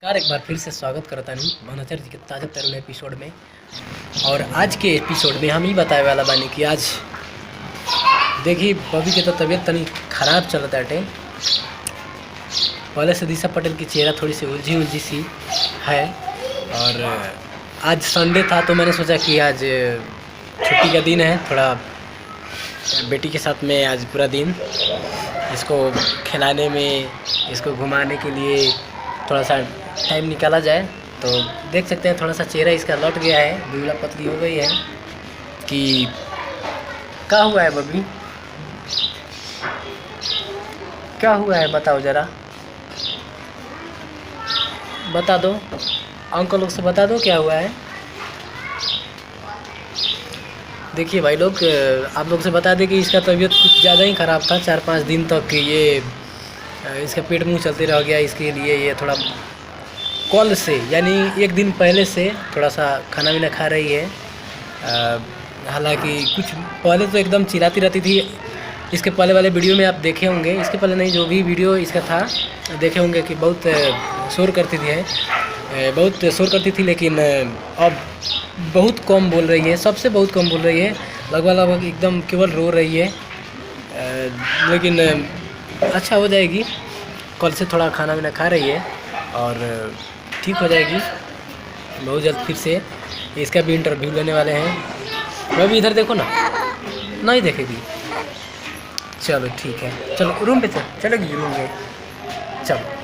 Car एक बार फिर से स्वागत करता हूँ मनोहर जी के ताज़ा तरीन एपिसोड में। और आज के एपिसोड में हम ही बताए वाला बानी कि आज देखिए बबी के तो तबीयत तनी खराब चलता है। पहले से दिशा पटेल की चेहरा थोड़ी सी उलझी सी है। और आज संडे था तो मैंने सोचा कि आज छुट्टी का दिन है, थोड़ा बेटी के साथ में आज पूरा दिन इसको खिलाने में, इसको घुमाने के लिए थोड़ा सा टाइम निकाला जाए। तो देख सकते हैं थोड़ा सा चेहरा इसका लौट गया है, दुबला पतली हो गई है। कि क्या हुआ है बबी, क्या हुआ है बताओ ज़रा, बता दो, अंकल लोग से बता दो क्या हुआ है। देखिए भाई लोग, आप लोग से बता दें कि इसका तबीयत कुछ ज़्यादा ही ख़राब था। 4-5 दिन तक ये इसका पेट मुंह चलते रह गया। इसके लिए ये थोड़ा कल से यानी एक दिन पहले से थोड़ा सा खाना भी ना खा रही है। हालांकि कुछ पहले तो एकदम चिल्लाती रहती थी। इसके पहले वाले वीडियो में आप देखे होंगे, इसके पहले नहीं, जो भी वीडियो इसका था देखे होंगे कि बहुत शोर करती थी, बहुत शोर करती थी। लेकिन अब बहुत कम बोल रही है, सबसे बहुत कम बोल रही है, लगभग एकदम केवल रो रही है। लेकिन अच्छा हो जाएगी, कल से थोड़ा खाना वाना खा रही है और ठीक हो जाएगी बहुत जल्द। फिर से इसका भी इंटरव्यू लेने वाले हैं। मैं भी इधर देखो ना, नहीं देखेगी। चलो ठीक है, चलो रूम पे चलेगी, रूम में चलो।